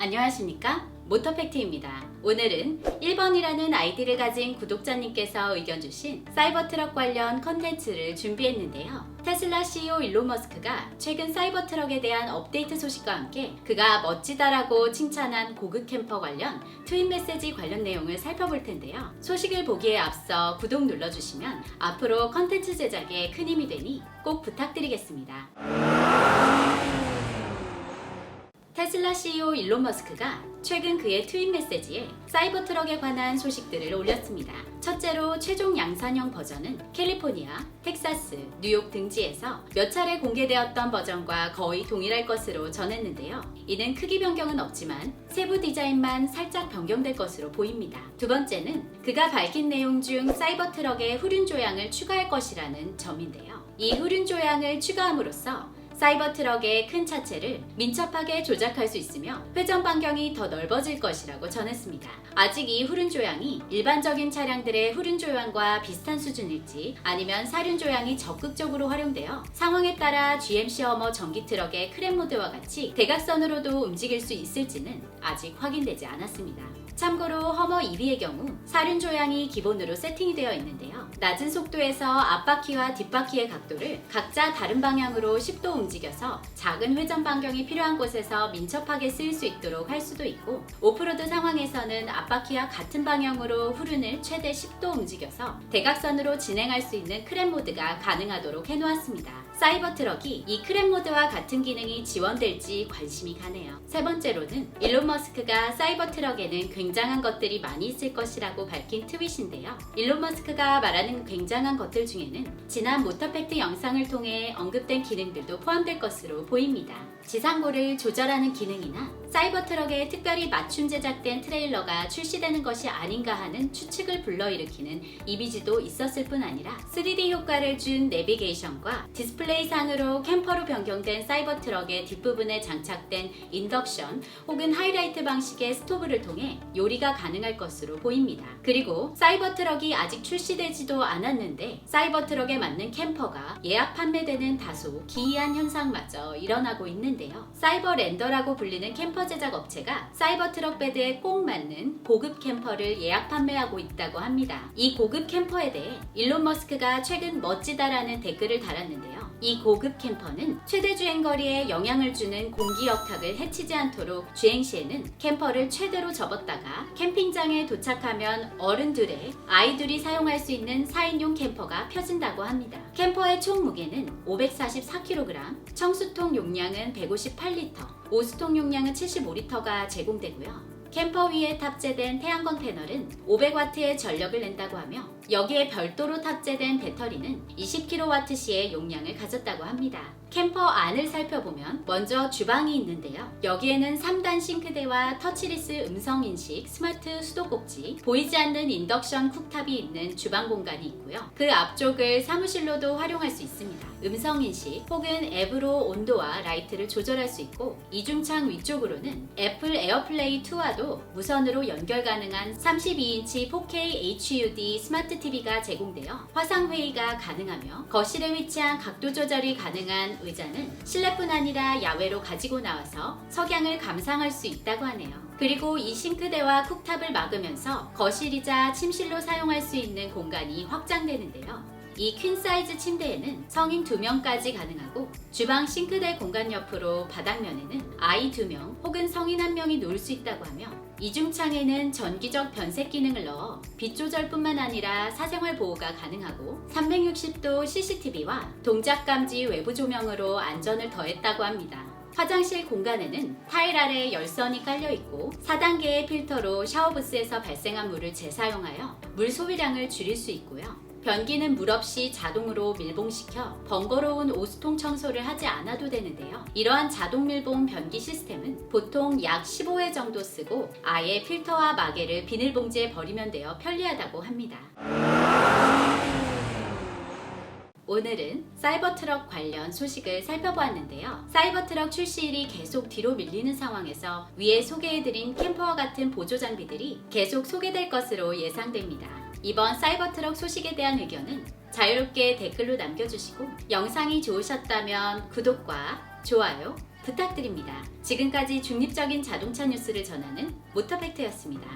안녕하십니까? 모터팩트입니다. 오늘은 1번이라는 아이디를 가진 구독자님께서 의견 주신 사이버트럭 관련 컨텐츠를 준비했는데요. 테슬라 CEO 일론 머스크가 최근 사이버트럭에 대한 업데이트 소식과 함께 그가 멋지다라고 칭찬한 고급 캠퍼 관련 트윗 메시지 관련 내용을 살펴볼 텐데요. 소식을 보기에 앞서 구독 눌러주시면 앞으로 컨텐츠 제작에 큰 힘이 되니 꼭 부탁드리겠습니다. 테슬라 CEO 일론 머스크가 최근 그의 트윗 메시지에 사이버트럭에 관한 소식들을 올렸습니다. 첫째로 최종 양산형 버전은 캘리포니아, 텍사스, 뉴욕 등지에서 몇 차례 공개되었던 버전과 거의 동일할 것으로 전했는데요. 이는 크기 변경은 없지만 세부 디자인만 살짝 변경될 것으로 보입니다. 두 번째는 그가 밝힌 내용 중 사이버트럭에 후륜 조향을 추가할 것이라는 점인데요. 이 후륜 조향을 추가함으로써 사이버트럭의 큰 차체를 민첩하게 조작할 수 있으며 회전 반경이 더 넓어질 것이라고 전했습니다. 아직 이 후륜 조향이 일반적인 차량들의 후륜 조향과 비슷한 수준일지 아니면 사륜 조향이 적극적으로 활용되어 상황에 따라 GMC 허머 전기 트럭의 크랩 모드와 같이 대각선으로도 움직일 수 있을지는 아직 확인되지 않았습니다. 참고로 허머 EV의 경우 사륜 조향이 기본으로 세팅이 되어 있는데요. 낮은 속도에서 앞바퀴와 뒷바퀴의 각도를 각자 다른 방향으로 10도 움직여서 작은 회전 반경이 필요한 곳에서 민첩하게 쓰일 수 있도록 할 수도 있고, 오프로드 상황에서는 앞바퀴와 같은 방향으로 후륜을 최대 10도 움직여서 대각선으로 진행할 수 있는 크랩 모드가 가능하도록 해놓았습니다. 사이버트럭이 이 크랩 모드와 같은 기능이 지원될지 관심이 가네요. 세 번째로는 일론 머스크가 사이버트럭에는 굉장한 것들이 많이 있을 것이라고 밝힌 트윗인데요. 일론 머스크가 말하는 굉장한 것들 중에는 지난 모터팩트 영상을 통해 언급된 기능들도 포함될 것으로 보입니다. 지상고를 조절하는 기능이나 사이버트럭에 특별히 맞춤 제작된 트레일러가 출시되는 것이 아닌가 하는 추측을 불러일으키는 이미지도 있었을 뿐 아니라 3D 효과를 준 내비게이션과 디스플레이상으로 캠퍼로 변경된 사이버트럭의 뒷부분에 장착된 인덕션 혹은 하이라이트 방식의 스토브를 통해 요리가 가능할 것으로 보입니다. 그리고 사이버트럭이 아직 출시되지도 않았는데 사이버트럭에 맞는 캠퍼가 예약 판매되는 다소 기이한 현상마저 일어나고 있는데요. 사이버 렌더라고 불리는 캠퍼 제작 업체가 사이버트럭 베드에 꼭 맞는 고급 캠퍼를 예약 판매하고 있다고 합니다. 이 고급 캠퍼에 대해 일론 머스크가 최근 멋지다라는 댓글을 달았는데요. 이 고급 캠퍼는 최대 주행거리에 영향을 주는 공기 역학을 해치지 않도록 주행 시에는 캠퍼를 최대로 접었다가 캠핑장에 도착하면 어른들의 아이들이 사용할 수 있는 4인용 캠퍼가 펴진다고 합니다. 캠퍼의 총 무게는 544kg, 청수통 용량은 158리터, 오수통 용량은 75리터가 제공되고요. 캠퍼 위에 탑재된 태양광 패널은 500W의 전력을 낸다고 하며 여기에 별도로 탑재된 배터리는 20kWh의 용량을 가졌다고 합니다. 캠퍼 안을 살펴보면 먼저 주방이 있는데요. 여기에는 3단 싱크대와 터치리스 음성인식 스마트 수도꼭지, 보이지 않는 인덕션 쿡탑이 있는 주방 공간이 있고요. 그 앞쪽을 사무실로도 활용할 수 있습니다. 음성인식 혹은 앱으로 온도와 라이트를 조절할 수 있고, 이중창 위쪽으로는 애플 에어플레이 2와도 무선으로 연결 가능한 32인치 4K HUD 스마트 TV가 제공되어 화상회의가 가능하며, 거실에 위치한 각도 조절이 가능한 의자는 실내뿐 아니라 야외로 가지고 나와서 석양을 감상할 수 있다고 하네요. 그리고 이 싱크대와 쿡탑을 막으면서 거실이자 침실로 사용할 수 있는 공간이 확장되는데요. 이 퀸 사이즈 침대에는 성인 2명까지 가능하고, 주방 싱크대 공간 옆으로 바닥면에는 아이 2명 혹은 성인 1명이 누울 수 있다고 하며, 이중창에는 전기적 변색 기능을 넣어 빛 조절뿐만 아니라 사생활 보호가 가능하고 360도 CCTV와 동작 감지 외부 조명으로 안전을 더했다고 합니다. 화장실 공간에는 타일 아래 열선이 깔려있고 4단계의 필터로 샤워부스에서 발생한 물을 재사용하여 물 소비량을 줄일 수 있고요. 변기는 물 없이 자동으로 밀봉시켜 번거로운 오수통 청소를 하지 않아도 되는데요. 이러한 자동 밀봉 변기 시스템은 보통 약 15회 정도 쓰고 아예 필터와 마개를 비닐봉지에 버리면 되어 편리하다고 합니다. 오늘은 사이버트럭 관련 소식을 살펴보았는데요. 사이버트럭 출시일이 계속 뒤로 밀리는 상황에서 위에 소개해드린 캠퍼와 같은 보조 장비들이 계속 소개될 것으로 예상됩니다. 이번 사이버트럭 소식에 대한 의견은 자유롭게 댓글로 남겨주시고, 영상이 좋으셨다면 구독과 좋아요 부탁드립니다. 지금까지 중립적인 자동차 뉴스를 전하는 모터팩트였습니다.